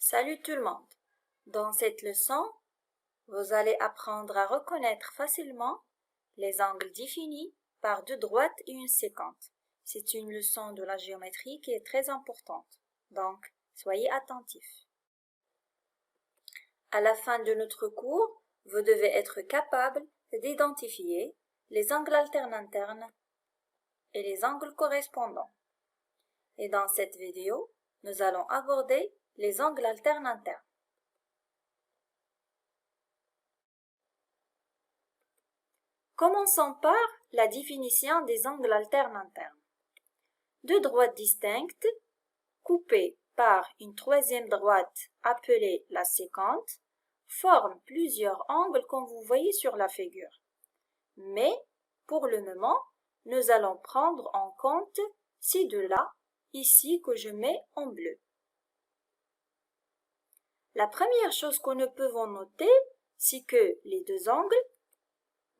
Salut tout le monde! Dans cette leçon, vous allez apprendre à reconnaître facilement les angles définis par deux droites et une séquente. C'est une leçon de la géométrie qui est très importante, donc soyez attentifs. À la fin de notre cours, vous devez être capable d'identifier les angles alternes internes et les angles correspondants. Et dans cette vidéo, nous allons aborder les angles alternes internes. Commençons par la définition des angles alternes internes. Deux droites distinctes, coupées par une troisième droite appelée la séquente, forment plusieurs angles comme vous voyez sur la figure. Mais, pour le moment, nous allons prendre en compte ces deux-là, ici que je mets en bleu. La première chose que nous pouvons noter, c'est que les deux angles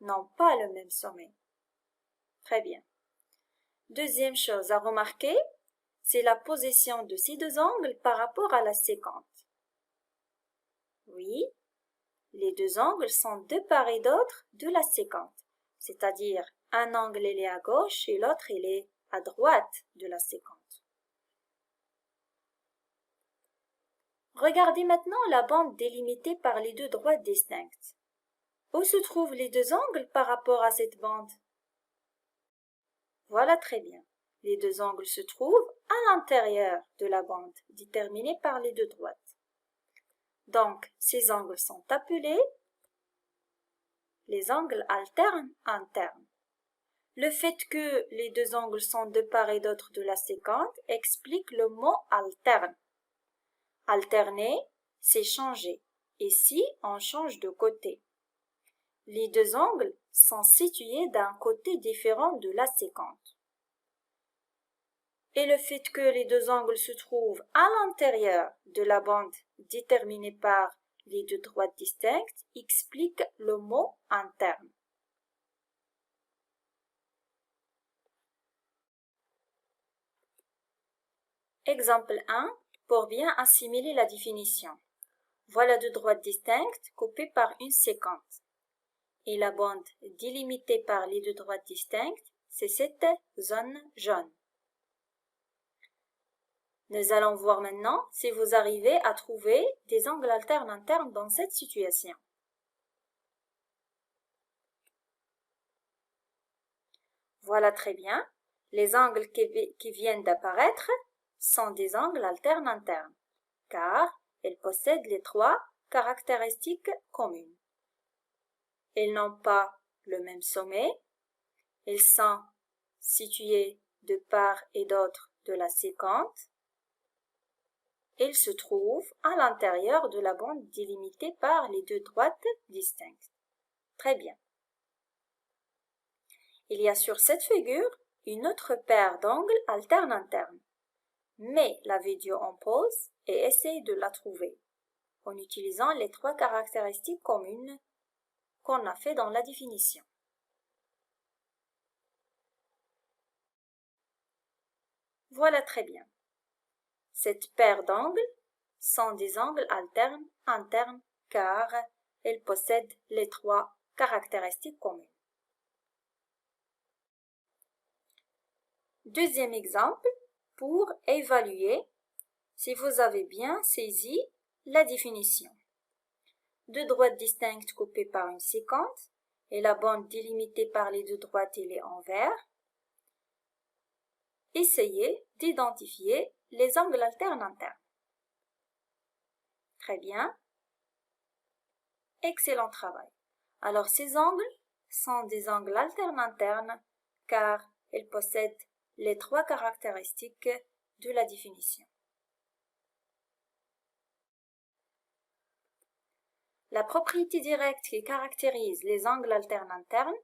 n'ont pas le même sommet. Très bien. Deuxième chose à remarquer, c'est la position de ces deux angles par rapport à la séquente. Oui, les deux angles sont de part et d'autre de la séquente, c'est-à-dire un angle il est à gauche et l'autre il est à droite de la séquente. Regardez maintenant la bande délimitée par les deux droites distinctes. Où se trouvent les deux angles par rapport à cette bande? Voilà très bien. Les deux angles se trouvent à l'intérieur de la bande, déterminée par les deux droites. Donc, ces angles sont appelés les angles alternes internes. Le fait que les deux angles sont de part et d'autre de la séquente explique le mot alterne. Alterner, c'est changer. Ici, on change de côté. Les deux angles sont situés d'un côté différent de la séquente. Et le fait que les deux angles se trouvent à l'intérieur de la bande déterminée par les deux droites distinctes explique le mot interne. Exemple 1, pour bien assimiler la définition. Voilà deux droites distinctes coupées par une séquente. Et la bande délimitée par les deux droites distinctes, c'est cette zone jaune. Nous allons voir maintenant si vous arrivez à trouver des angles alternes internes dans cette situation. Voilà très bien. Les angles qui viennent d'apparaître sont des angles alternes internes, car ils possèdent les trois caractéristiques communes. Ils n'ont pas le même sommet, ils sont situés de part et d'autre de la séquente, ils se trouvent à l'intérieur de la bande délimitée par les deux droites distinctes. Très bien. Il y a sur cette figure une autre paire d'angles alternes internes. Mets la vidéo en pause et essaye de la trouver en utilisant les trois caractéristiques communes qu'on a fait dans la définition. Voilà très bien. Cette paire d'angles sont des angles alternes internes car elles possèdent les trois caractéristiques communes. Deuxième exemple, pour évaluer si vous avez bien saisi la définition. Deux droites distinctes coupées par une séquente et la bande délimitée par les deux droites elle est en vert. Essayez d'identifier les angles alternes internes. Très bien. Excellent travail. Alors ces angles sont des angles alternes internes car ils possèdent les trois caractéristiques de la définition. La propriété directe qui caractérise les angles alternes internes.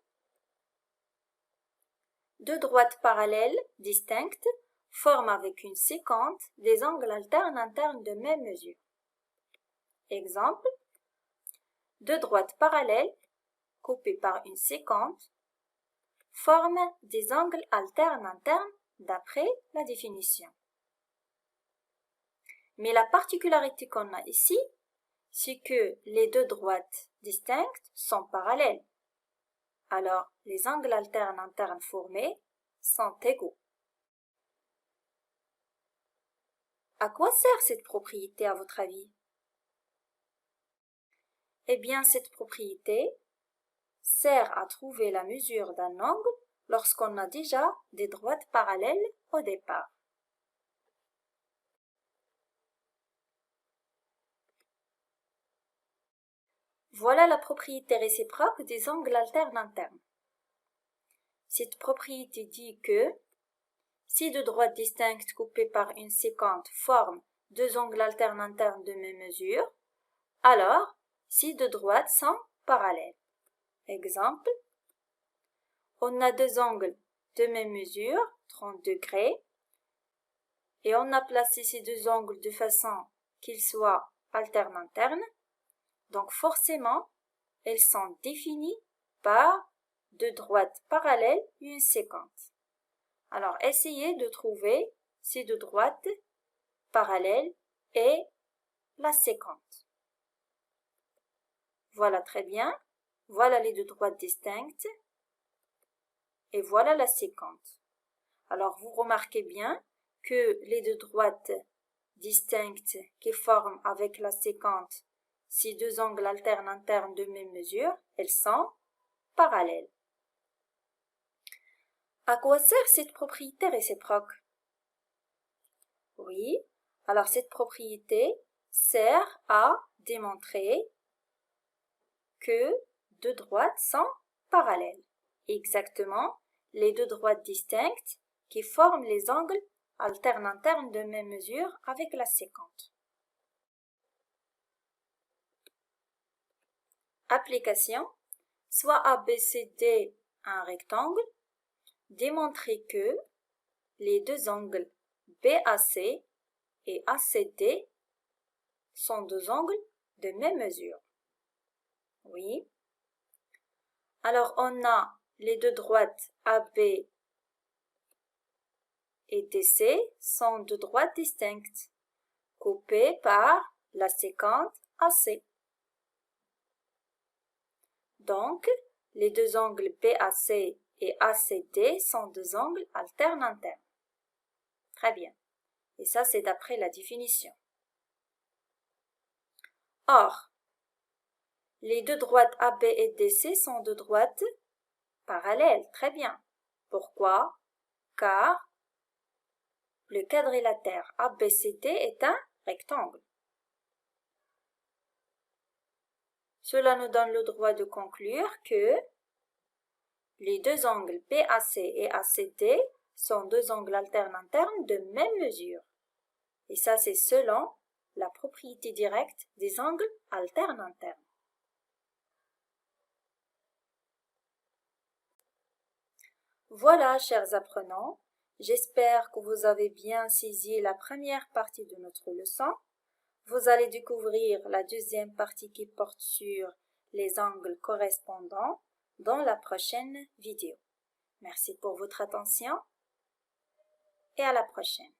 Deux droites parallèles distinctes forment avec une séquente des angles alternes internes de même mesure. Exemple, deux droites parallèles coupées par une séquente forment des angles alternes internes d'après la définition. Mais la particularité qu'on a ici, c'est que les deux droites distinctes sont parallèles. Alors, les angles alternes internes formés sont égaux. À quoi sert cette propriété à votre avis? Eh bien, cette propriété sert à trouver la mesure d'un angle lorsqu'on a déjà des droites parallèles au départ. Voilà la propriété réciproque des angles alternes internes. Cette propriété dit que si deux droites distinctes coupées par une séquente forment deux angles alternes internes de même mesure, alors si deux droites sont parallèles. Exemple, on a deux angles de même mesure, 30 degrés, et on a placé ces deux angles de façon qu'ils soient alternes internes. Donc forcément, elles sont définies par deux droites parallèles et une séquente. Alors essayez de trouver ces deux droites parallèles et la séquente. Voilà très bien. Voilà les deux droites distinctes. Et voilà la séquente. Alors vous remarquez bien que les deux droites distinctes qui forment avec la séquente ces deux angles alternes internes de même mesure, elles sont parallèles. À quoi sert cette propriété réciproque? Oui, alors cette propriété sert à démontrer que deux droites sont parallèles. Exactement, les deux droites distinctes qui forment les angles alternes internes de même mesure avec la séquente. Application, soit ABCD un rectangle, démontrer que les deux angles BAC et ACD sont deux angles de même mesure. Oui. Alors on a les deux droites AB et DC sont deux droites distinctes, coupées par la séquente AC. Donc, les deux angles BAC et ACD sont deux angles alternes internes. Très bien. Et ça, c'est d'après la définition. Or, les deux droites AB et DC sont deux droites parallèles. Très bien. Pourquoi? Car le quadrilatère ABCD est un rectangle. Cela nous donne le droit de conclure que les deux angles BAC et ACD sont deux angles alternes internes de même mesure. Et ça, c'est selon la propriété directe des angles alternes internes. Voilà, chers apprenants, j'espère que vous avez bien saisi la première partie de notre leçon. Vous allez découvrir la deuxième partie qui porte sur les angles correspondants dans la prochaine vidéo. Merci pour votre attention et à la prochaine.